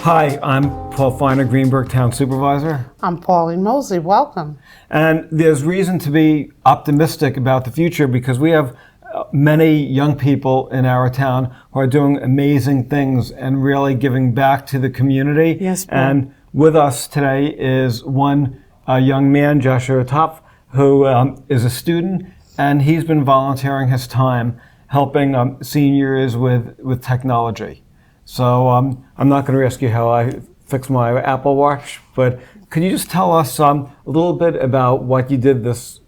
Hi, I'm Paul Feiner, Greenburgh Town Supervisor. I'm Pauline Mosley. Welcome. And there's reason to be optimistic about the future because we have many young people in our town who are doing amazing things and really giving back to the community. Yes, Paul. And with us today is one young man, Joshua Topf, who is a student, and he's been volunteering his time helping seniors with technology. So I'm not going to ask you how I fix my Apple Watch, but could you just tell us a little bit about what you did this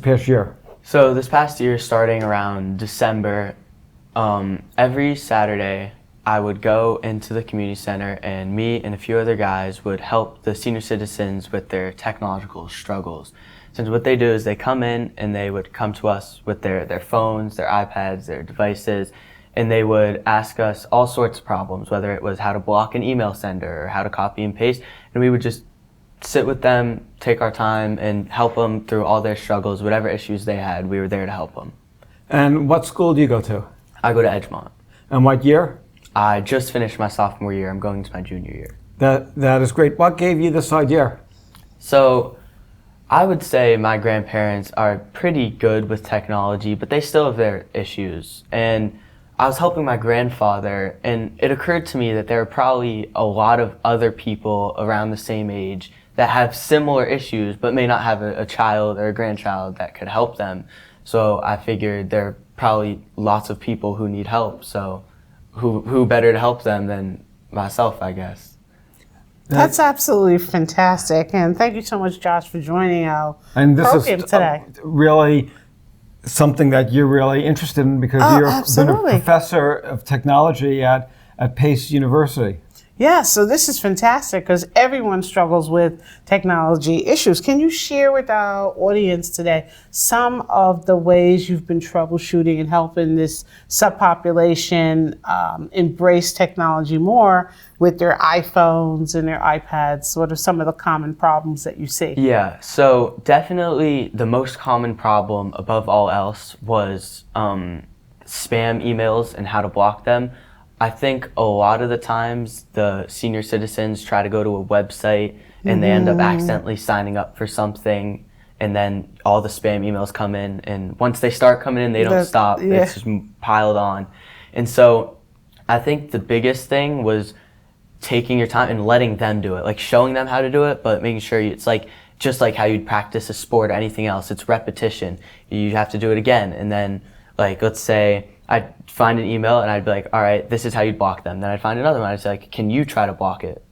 past year? So this past year, starting around December, every Saturday I would go into the community center and me and a few other guys would help the senior citizens with their technological struggles. Since what they do is they come in and they would come to us with their phones, their iPads, their devices, and they would ask us all sorts of problems, whether it was how to block an email sender or how to copy and paste, and we would just sit with them, take our time, and help them through all their struggles, whatever issues they had, we were there to help them. And what school do you go to? I go to Edgemont. And what year? I just finished my sophomore year. I'm going to my junior year. That is great. What gave you this idea? So I would say my grandparents are pretty good with technology, but they still have their issues. And I was helping my grandfather, and it occurred to me that there are probably a lot of other people around the same age that have similar issues, but may not have a child or a grandchild that could help them. So I figured there are probably lots of people who need help, so who better to help them than myself, I guess. That's absolutely fantastic, and thank you so much, Josh, for joining our And this program is today. Really something that you're really interested in because you're absolutely. been a professor of technology at Pace University. Yeah, so this is fantastic because everyone struggles with technology issues. Can you share with our audience today some of the ways you've been troubleshooting and helping this subpopulation embrace technology more with their iPhones and their iPads? What are some of the common problems that you see? Yeah, so definitely the most common problem above all else was spam emails and how to block them. I think a lot of the times the senior citizens try to go to a website and they end up accidentally signing up for something, and then all the spam emails come in, and once they start coming in, they don't stop. Yeah. It's just piled on. And so I think the biggest thing was taking your time and letting them do it, like showing them how to do it, but making sure it's like just like how you'd practice a sport or anything else. It's repetition. You have to do it again, and then like let's say I'd find an email and I'd be like, all right, this is how you'd block them. Then I'd find another one. I'd say, like, can you try to block it?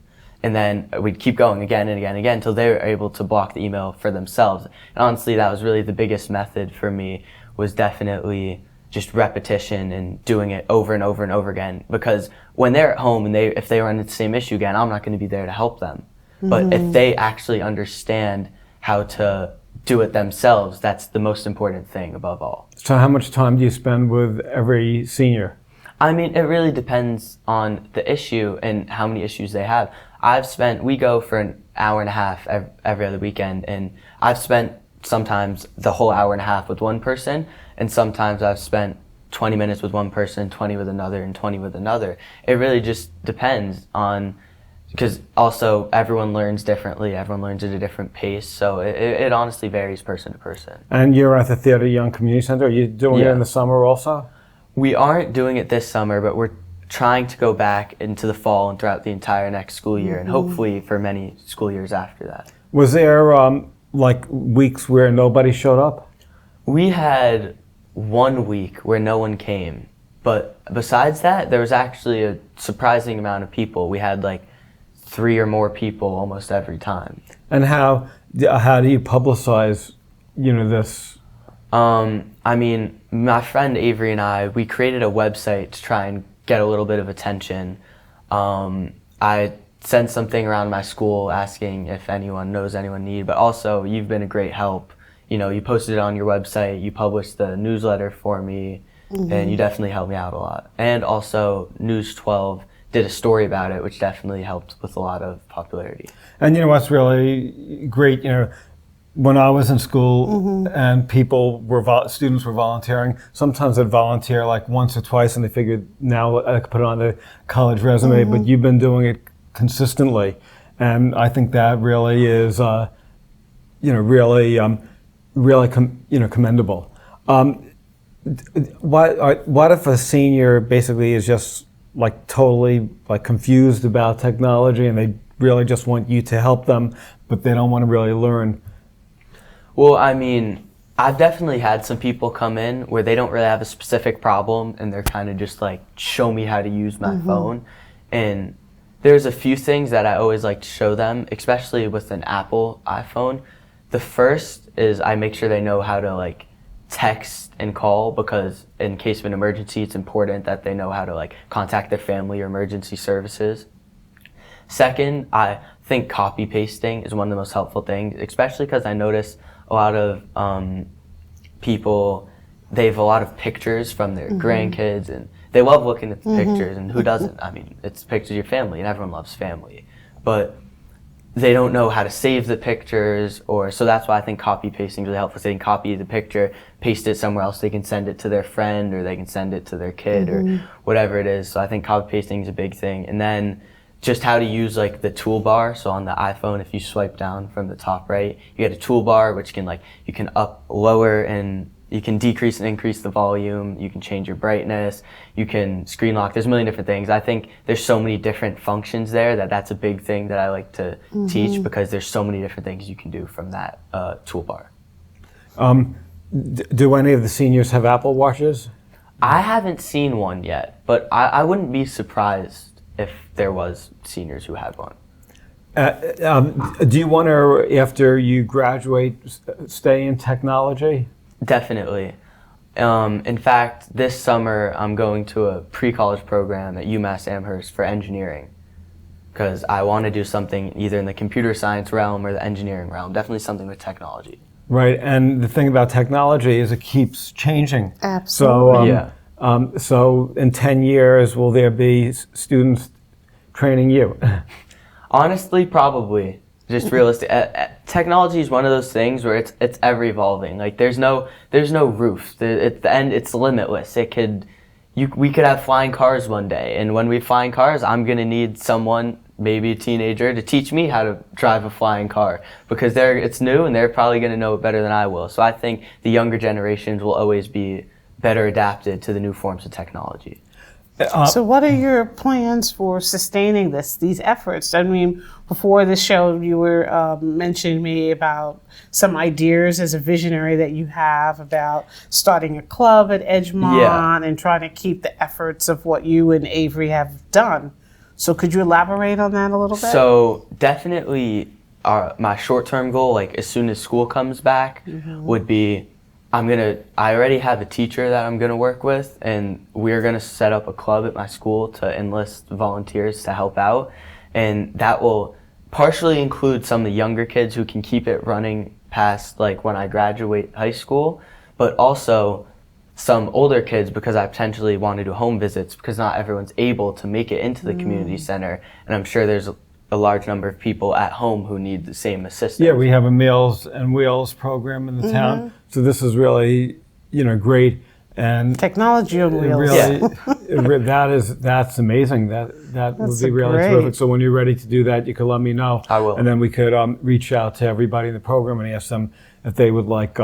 And then we'd keep going again and again and again until they were able to block the email for themselves. And honestly, that was really the biggest method for me, was definitely just repetition and doing it over and over and over again. Because when they're at home and if they run into the same issue again, I'm not going to be there to help them. But if they actually understand how to do it themselves, that's the most important thing above all. So how much time do you spend with every senior? I mean, it really depends on the issue and how many issues they have. We go for an hour and a half every other weekend, and I've spent sometimes the whole hour and a half with one person, and sometimes I've spent 20 minutes with one person, 20 with another, and 20 with another. It really just depends on, because also everyone learns differently, everyone learns at a different pace, so it honestly varies person to person. And you're at the Theodore D Community Center. Are you doing it in the summer also? We aren't doing it this summer, but we're trying to go back into the fall and throughout the entire next school year, and hopefully for many school years after that. Was there like weeks where nobody showed up? We had 1 week where no one came, but besides that, there was actually a surprising amount of people. We had like 3 or more people almost every time. And how do you publicize, this? I mean, my friend Avery and we created a website to try and get a little bit of attention. I sent something around my school asking if anyone knows anyone in need, but also you've been a great help. You posted it on your website, you published the newsletter for me, and you definitely helped me out a lot. And also News 12 did a story about it, which definitely helped with a lot of popularity. And what's really great, when I was in school and students were volunteering, sometimes they'd volunteer like once or twice and they figured now I could put it on the college resume, but you've been doing it consistently, and I think that really is, really commendable. What if a senior basically is just like totally like confused about technology and they really just want you to help them, but they don't want to really learn? Well, I mean, I've definitely had some people come in where they don't really have a specific problem and they're kind of just like, show me how to use my phone. And there's a few things that I always like to show them, especially with an Apple iPhone. The first is I make sure they know how to like text and call, because in case of an emergency, it's important that they know how to like contact their family or emergency services. Second, I think copy pasting is one of the most helpful things, especially because I notice a lot of people, they have a lot of pictures from their grandkids, and they love looking at the pictures, and who doesn't? I mean, it's pictures of your family, and everyone loves family. But they don't know how to save the pictures, so that's why I think copy pasting is really helpful. So they can copy the picture, paste it somewhere else, they can send it to their friend, or they can send it to their kid, or whatever it is. So I think copy pasting is a big thing. And then just how to use like the toolbar. So on the iPhone, if you swipe down from the top right, you get a toolbar which can you can up, lower, and you can decrease and increase the volume. You can change your brightness. You can screen lock. There's a million different things. I think there's so many different functions there that's a big thing that I like to teach, because there's so many different things you can do from that toolbar. Do any of the seniors have Apple Watches? I haven't seen one yet, but I wouldn't be surprised if there was seniors who had one. Do you want to, after you graduate, stay in technology? Definitely. In fact, this summer I'm going to a pre-college program at UMass Amherst for engineering, because I want to do something either in the computer science realm or the engineering realm, definitely something with technology. Right, and the thing about technology is it keeps changing. Absolutely. So, so in 10 years, will there be students training you? Honestly, probably. Just realistic. Technology is one of those things where it's ever evolving. Like there's no roof. At the end, it's limitless. We could have flying cars one day, and when we have flying cars, I'm gonna need someone, maybe a teenager, to teach me how to drive a flying car, because it's new and they're probably gonna know it better than I will. So I think the younger generations will always be better adapted to the new forms of technology. So what are your plans for sustaining these efforts? I mean, before the show, you were mentioning me about some ideas as a visionary that you have about starting a club at Edgemont and trying to keep the efforts of what you and Avery have done. So could you elaborate on that a little bit? So definitely my short-term goal, like as soon as school comes back, would be I already have a teacher that I'm gonna work with, and we're gonna set up a club at my school to enlist volunteers to help out, and that will partially include some of the younger kids who can keep it running past like when I graduate high school, but also some older kids, because I potentially want to do home visits, because not everyone's able to make it into the community center, and I'm sure there's a large number of people at home who need the same assistance. Yeah, we have a Meals and Wheels program in the town, so this is really, great. And technology on wheels. Really, that's amazing. That would be really terrific. So when you're ready to do that, you can let me know. I will. And then we could reach out to everybody in the program and ask them if they would like,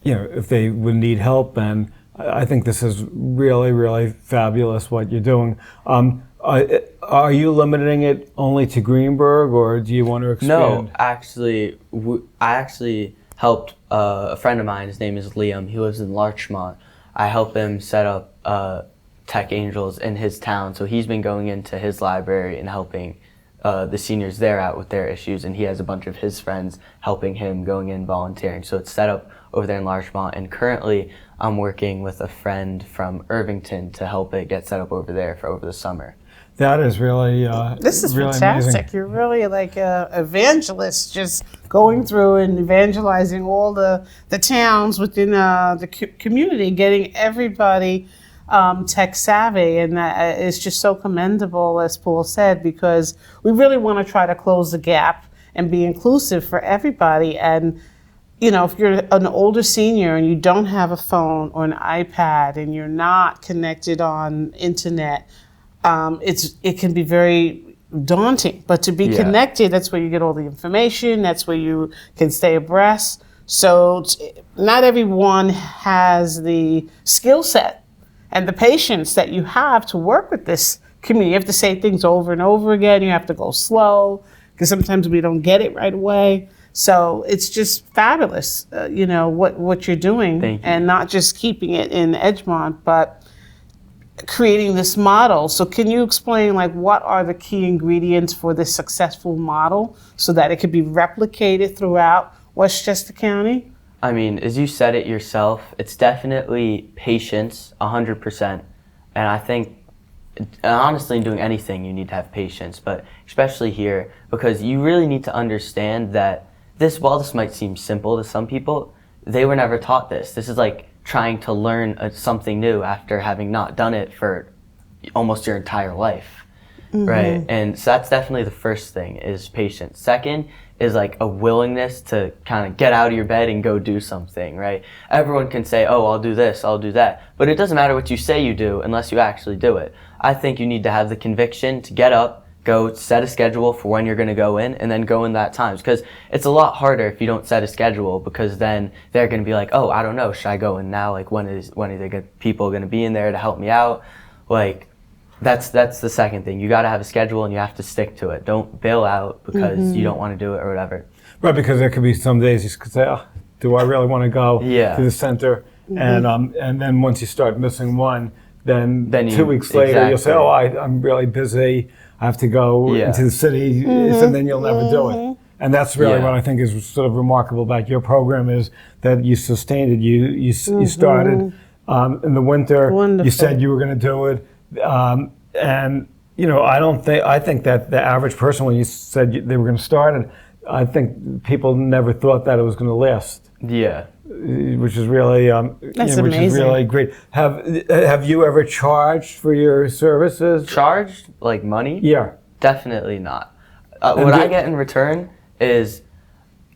if they would need help. And I think this is really, really fabulous what you're doing. Are you limiting it only to Greenburgh, or do you want to expand? No, actually, I actually helped a friend of mine. His name is Liam. He lives in Larchmont. I helped him set up Tech Angels in his town. So he's been going into his library and helping the seniors there out with their issues. And he has a bunch of his friends helping him, going in volunteering. So it's set up over there in Larchmont. And currently, I'm working with a friend from Irvington to help it get set up over there for over the summer. That is really this is really fantastic. amazing. You're really like an evangelist, just going through and evangelizing all the towns within the community, getting everybody tech savvy, and that is just so commendable, as Paul said, because we really want to try to close the gap and be inclusive for everybody. And if you're an older senior and you don't have a phone or an iPad and you're not connected on internet, it can be very daunting. But to be connected, that's where you get all the information. That's where you can stay abreast. So not everyone has the skill set and the patience that you have to work with this community. You have to say things over and over again. You have to go slow because sometimes we don't get it right away. So it's just fabulous, what you're doing. Thank you. And not just keeping it in Edgemont, but creating this model. So can you explain, what are the key ingredients for this successful model so that it could be replicated throughout Westchester County? I mean, as you said it yourself, it's definitely patience, 100%. And I think, honestly, in doing anything, you need to have patience, but especially here, because you really need to understand that while this might seem simple to some people, they were never taught this. This is like trying to learn something new after having not done it for almost your entire life, right? And so that's definitely the first thing, is patience. Second is like a willingness to kind of get out of your bed and go do something, right? Everyone can say, oh, I'll do this, I'll do that, but it doesn't matter what you say you do unless you actually do it. I think you need to have the conviction to get up, go set a schedule for when you're going to go in, and then go in that times, because it's a lot harder if you don't set a schedule, because then they're going to be like, oh, I don't know, should I go in now? Like, when are the people going to be in there to help me out? Like, that's the second thing. You got to have a schedule and you have to stick to it. Don't bail out because you don't want to do it or whatever. Right, because there could be some days you could say, oh, do I really want to go to the center? And then once you start missing one, then 2 weeks later you'll say, oh, I'm really busy. I have to go into the city, and then you'll never do it. And that's really what I think is sort of remarkable about your program, is that you sustained it. You started in the winter. Wonderful. You said you were going to do it. And, I think that the average person, when you said they were going to start it, I think people never thought that it was going to last. Yeah. Which is really, That's which is really great. Have you ever charged for your services? Charged, like money? Yeah. Definitely not. What I get in return is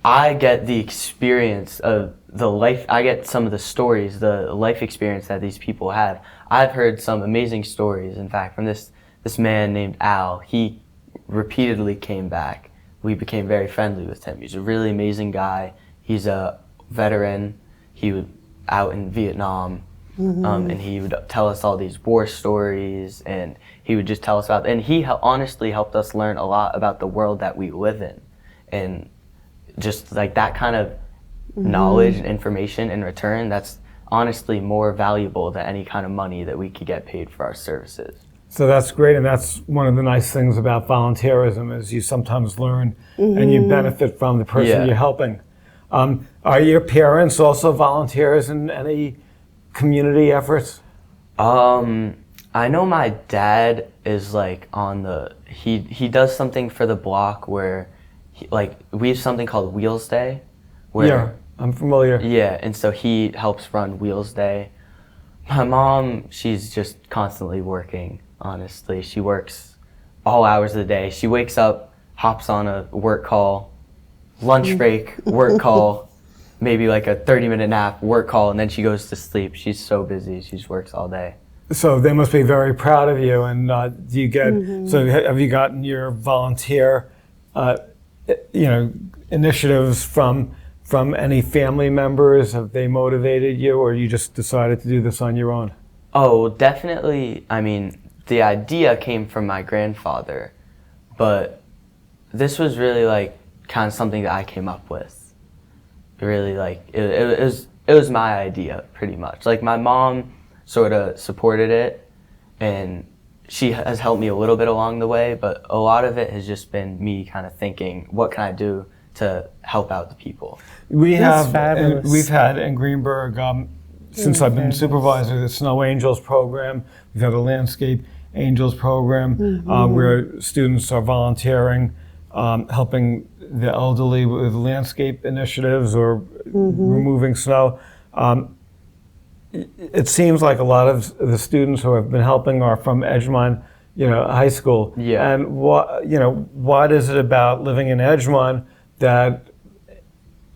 I get the experience of the life. I get some of the stories, the life experience that these people have. I've heard some amazing stories, in fact, from this man named Al. He repeatedly came back. We became very friendly with him. He's a really amazing guy. He's a veteran. He was out in Vietnam, and he would tell us all these war stories, and he would just tell us about, and he honestly helped us learn a lot about the world that we live in, and just like that kind of knowledge and information in return, that's honestly more valuable than any kind of money that we could get paid for our services. So that's great, and that's one of the nice things about volunteerism, is you sometimes learn and you benefit from the person you're helping. Are your parents also volunteers in any community efforts? I know my dad is like he does something for the block where we have something called Wheels Day. Yeah, I'm familiar. Yeah, and so he helps run Wheels Day. My mom, she's just constantly working, honestly. She works all hours of the day. She wakes up, hops on a work call, lunch break, work call, maybe like a 30-minute nap, work call, and then she goes to sleep. She's so busy. She just works all day. So they must be very proud of you. And do you get? So have you gotten your volunteer, initiatives from any family members? Have they motivated you, or you just decided to do this on your own? Oh, definitely. I mean, the idea came from my grandfather, but this was really like kind of something that I came up with. Really, like it was my idea pretty much. Like my mom sort of supported it, and she has helped me a little bit along the way, but a lot of it has just been me kind of thinking, what can I do to help out the people? We've had in Greenburgh, since I've been supervisor, the Snow Angels program. We've had a Landscape Angels program where students are volunteering, helping the elderly with landscape initiatives or removing snow. It seems like a lot of the students who have been helping are from Edgemont, high school. Yeah. And what is it about living in Edgemont that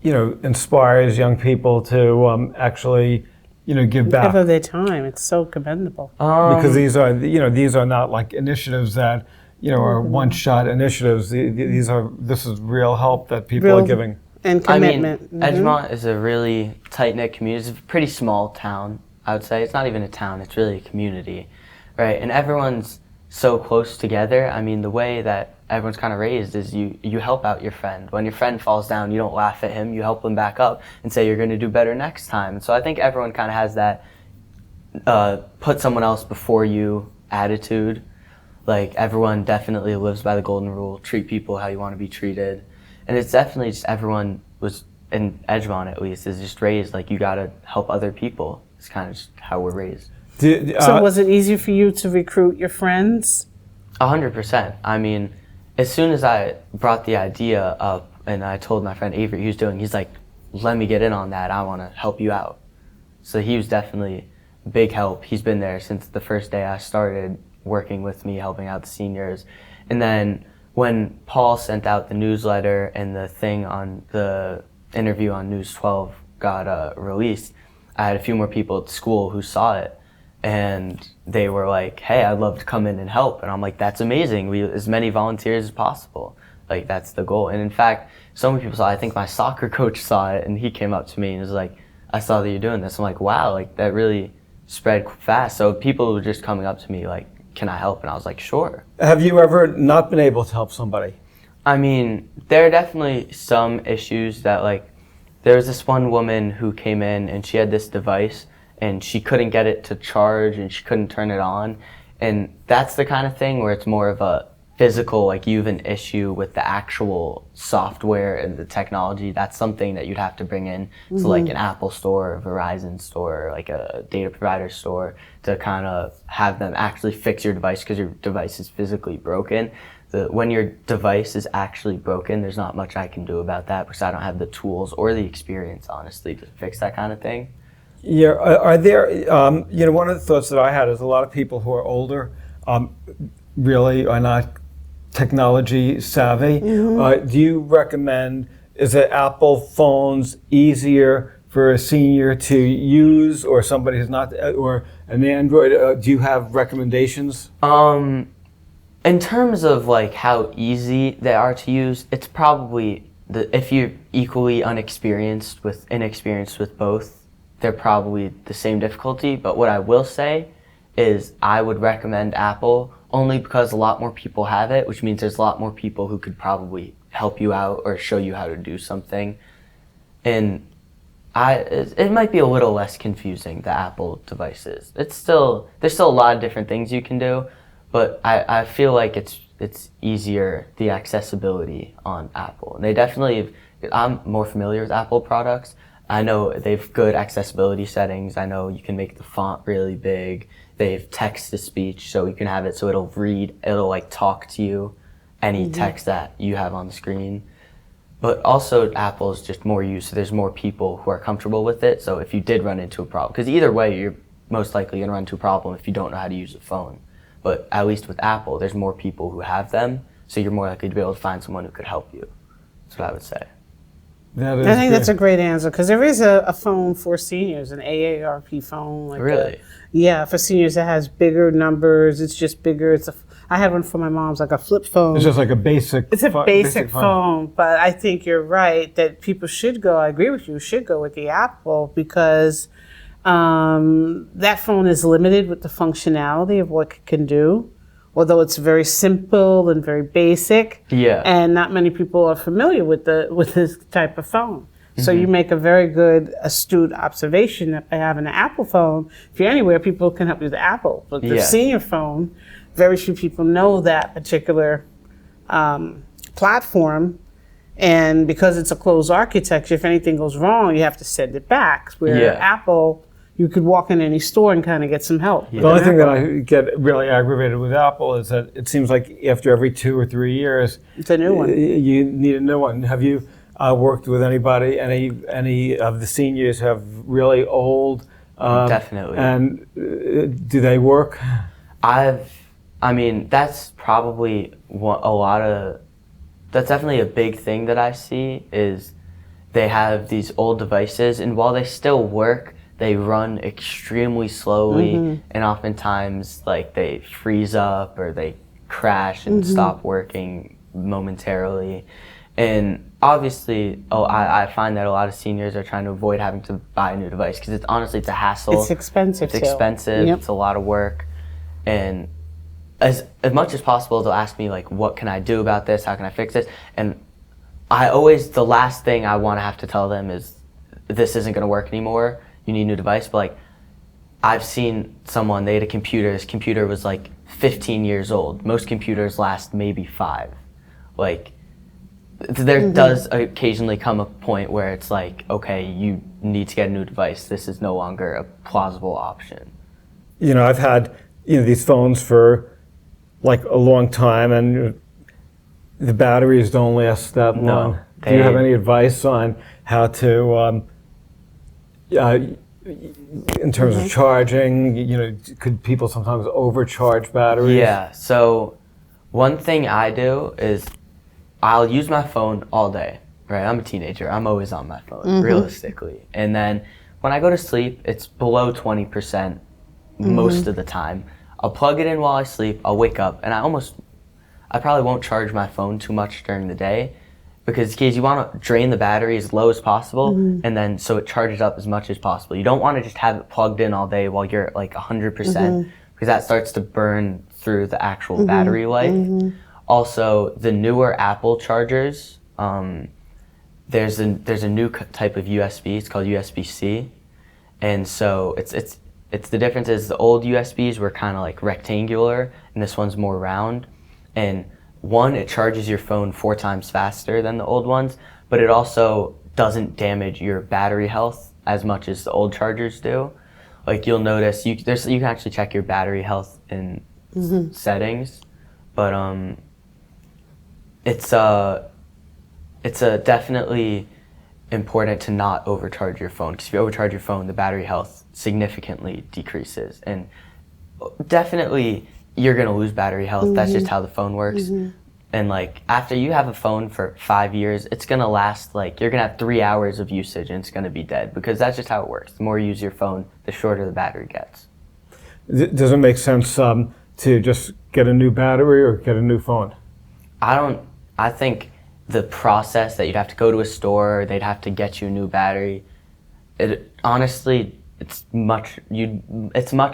inspires young people to actually give back? Give of their time. It's so commendable. Because these are not like initiatives that are one-shot initiatives. This is real help that people Real are giving. And commitment. I mean, Edgemont is a really tight-knit community. It's a pretty small town, I would say. It's not even a town, it's really a community, right? And everyone's so close together. I mean, the way that everyone's kind of raised is you help out your friend. When your friend falls down, you don't laugh at him, you help him back up and say you're going to do better next time. So I think everyone kind of has that put someone else before you attitude. Like, everyone definitely lives by the golden rule, treat people how you want to be treated. And it's definitely just everyone was, in Edgemont at least, is just raised like you got to help other people. It's kind of just how we're raised. So was it easier for you to recruit your friends? 100%. I mean, as soon as I brought the idea up and I told my friend Avery he's like, let me get in on that. I want to help you out. So he was definitely a big help. He's been there since the first day I started working with me, helping out the seniors. And then when Paul sent out the newsletter and the thing on the interview on News 12 got released, I had a few more people at school who saw it. And they were like, hey, I'd love to come in and help. And I'm like, that's amazing. As many volunteers as possible. Like, that's the goal. And in fact, so many people saw it. I think my soccer coach saw it, and he came up to me and was like, I saw that you're doing this. I'm like, wow, like, that really spread fast. So people were just coming up to me like, can I help? And I was like, sure. Have you ever not been able to help somebody? I mean, there are definitely some issues that, like, there was this one woman who came in and she had this device and she couldn't get it to charge and she couldn't turn it on. And that's the kind of thing where it's more of a physical, like, you have an issue with the actual software and the technology. That's something that you'd have to bring in to like an Apple store, a Verizon store, or like a data provider store to kind of have them actually fix your device because your device is physically broken. When your device is actually broken, there's not much I can do about that because I don't have the tools or the experience, honestly, to fix that kind of thing. Yeah, are there, one of the thoughts that I had is a lot of people who are older really are not technology savvy. Do you recommend, is it Apple phones easier for a senior to use or somebody who's not, or an Android? Do you have recommendations? In terms of like how easy they are to use, it's probably, if you're equally inexperienced with both, they're probably the same difficulty. But what I will say is I would recommend Apple only because a lot more people have it, which means there's a lot more people who could probably help you out or show you how to do something. And it might be a little less confusing, the Apple devices. There's still a lot of different things you can do, but I feel like it's easier, the accessibility on Apple. And they definitely, I'm more familiar with Apple products. I know they've good accessibility settings. I know you can make the font really big. They've text-to-speech, so you can have it so it'll like talk to you, any text that you have on the screen. But also Apple is just more used, so there's more people who are comfortable with it. So if you did run into a problem, because either way, you're most likely going to run into a problem if you don't know how to use the phone. But at least with Apple, there's more people who have them, so you're more likely to be able to find someone who could help you. That's what I would say. I think that's a great answer because there is a phone for seniors, an AARP phone. Like really? For seniors that has bigger numbers. It's just bigger. I had one for my mom's, like a flip phone. It's just like a basic. It's a basic phone, but I think you're right that people should go. I agree with you. Should go with the Apple because that phone is limited with the functionality of what it can do. Although it's very simple and very basic, and not many people are familiar with this type of phone. So you make a very good, astute observation that by having an Apple phone, if you're anywhere, people can help you with the Apple. But the senior phone, very few people know that particular platform. And because it's a closed architecture, if anything goes wrong, you have to send it back. Where Apple, you could walk in any store and kind of get some help. The only thing that I get really aggravated with Apple is that it seems like after every 2 or 3 years, it's a new one. You need a new one. Have you worked with anybody, any of the seniors who have really old? Definitely. And do they work? I mean, that's probably that's definitely a big thing that I see is they have these old devices, and while they still work, they run extremely slowly, and oftentimes like they freeze up or they crash and stop working momentarily. And obviously, I find that a lot of seniors are trying to avoid having to buy a new device because it's a hassle. It's expensive. It's a lot of work. And as much as possible, they'll ask me, like, what can I do about this? How can I fix this? And the last thing I want to have to tell them is, this isn't going to work anymore. You need a new device. But, like, I've seen someone, they had a computer. His computer was, like, 15 years old. Most computers last maybe 5. Like, there does occasionally come a point where it's like, okay, you need to get a new device. This is no longer a plausible option. You know, I've had these phones for like a long time, and the batteries don't last that long. Do you have any advice on how to, in terms of charging? Could people sometimes overcharge batteries? Yeah. So one thing I do is I'll use my phone all day. Right. I'm a teenager. I'm always on my phone, realistically. And then when I go to sleep, it's below 20% most of the time. I'll plug it in while I sleep, I'll wake up, and I probably won't charge my phone too much during the day, because you want to drain the battery as low as possible, and then so it charges up as much as possible. You don't want to just have it plugged in all day while you're at like 100%, because that starts to burn through the actual battery life. Also, the newer Apple chargers, there's a new type of USB, it's called USB-C, and so it's the difference is the old USBs were kind of like rectangular, and this one's more round. And one, it charges your phone 4 times faster than the old ones, but it also doesn't damage your battery health as much as the old chargers do. Like, you'll notice you can actually check your battery health in settings, but it's definitely important to not overcharge your phone, because if you overcharge your phone, the battery health significantly decreases, and definitely you're going to lose battery health. That's just how the phone works. And like, after you have a phone for 5 years, it's going to last, like, you're going to have 3 hours of usage and it's going to be dead, because that's just how it works. The more you use your phone, the shorter the battery gets. Does it make sense to just get a new battery or get a new phone? I think the process that you'd have to go to a store, they'd have to get you a new battery. Honestly, it's much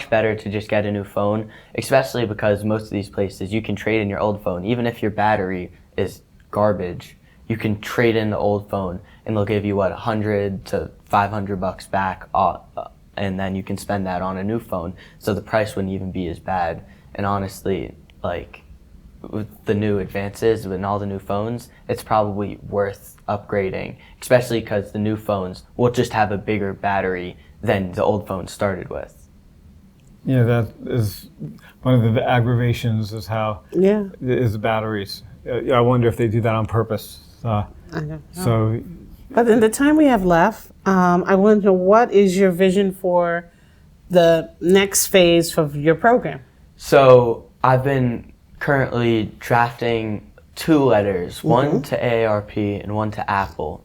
better to just get a new phone, especially because most of these places you can trade in your old phone. Even if your battery is garbage, you can trade in the old phone, and they'll give you $100 to $500 back, and then you can spend that on a new phone. So the price wouldn't even be as bad. And honestly, like, with the new advances and all the new phones, it's probably worth upgrading, especially because the new phones will just have a bigger battery than the old phone started with. Yeah, that is one of the aggravations, is the batteries. I wonder if they do that on purpose. I don't know. So, but in the time we have left, I want to know, what is your vision for the next phase of your program? So I've been currently drafting 2 letters, one to AARP and one to Apple.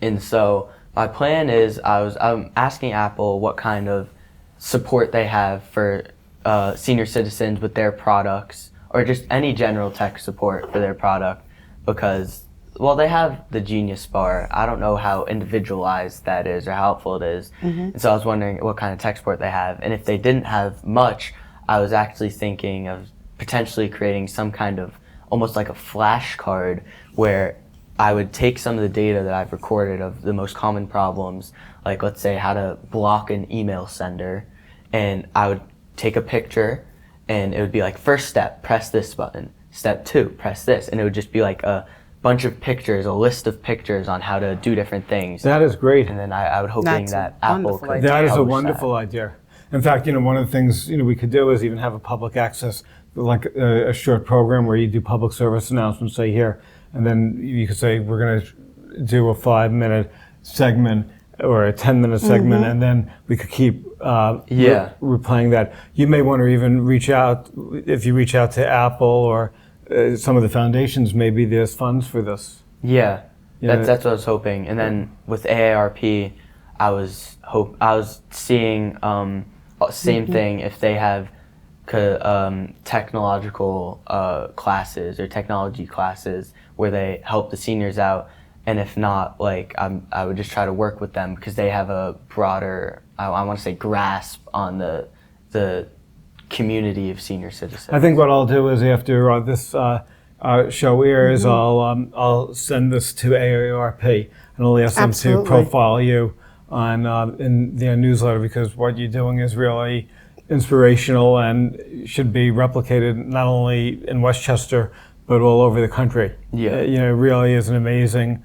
And so my plan is, I'm asking Apple what kind of support they have for senior citizens with their products, or just any general tech support for their product, because, well, they have the Genius Bar. I don't know how individualized that is or how helpful it is. And so I was wondering what kind of tech support they have. And if they didn't have much, I was actually thinking of potentially creating some kind of almost like a flashcard where I would take some of the data that I've recorded of the most common problems, like, let's say, how to block an email sender, and I would take a picture, and it would be like, first step, press this button. Step 2, press this. And it would just be like a bunch of pictures, a list of pictures on how to do different things. That is great. And then I would hoping that Apple could. That is a wonderful idea. In fact, one of the things we could do is even have a public access, like a short program where you do public service announcements, say here, and then you could say, we're going to do a 5-minute segment or a 10-minute segment, and then we could keep replaying that. You may want to even reach out, if you reach out to Apple or some of the foundations, maybe there's funds for this. Yeah, that's what I was hoping. And then with AARP, I was seeing same thing, if they have, technological classes or technology classes where they help the seniors out. And if not, like I would just try to work with them because they have a broader, I want to say, grasp on the community of senior citizens. I think what I'll do is after this show airs, I'll send this to AARP and I'll ask them to profile you on in their newsletter, because what you're doing is really inspirational and should be replicated not only in Westchester but all over the country. Yeah, it really is an amazing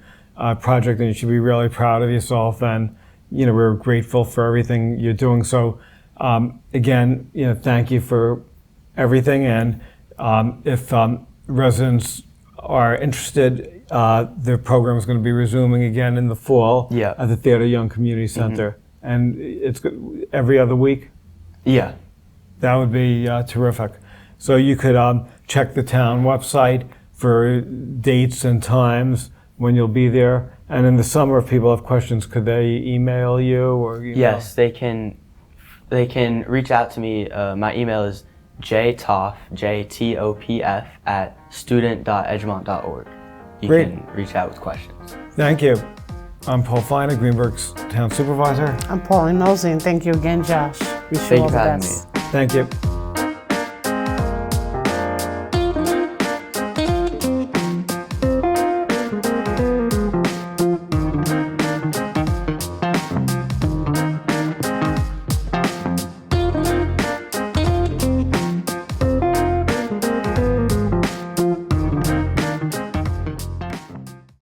project, and you should be really proud of yourself. And we're grateful for everything you're doing. So again, thank you for everything. And if residents are interested, the program is going to be resuming again in the fall at the Theodore Young Community Center, and it's every other week. Yeah, that would be terrific. So you could check the town website for dates and times when you'll be there. And in the summer, if people have questions, could they email you or? Yes, they can reach out to me. My email is jtopf, JTOPF, @student.edgemont.org. You can reach out with questions. Thank you. I'm Paul Feiner, Greenburgh's Town Supervisor. I'm Pauline Mosley, and thank you again, Josh. Thank you for having me. Thank you.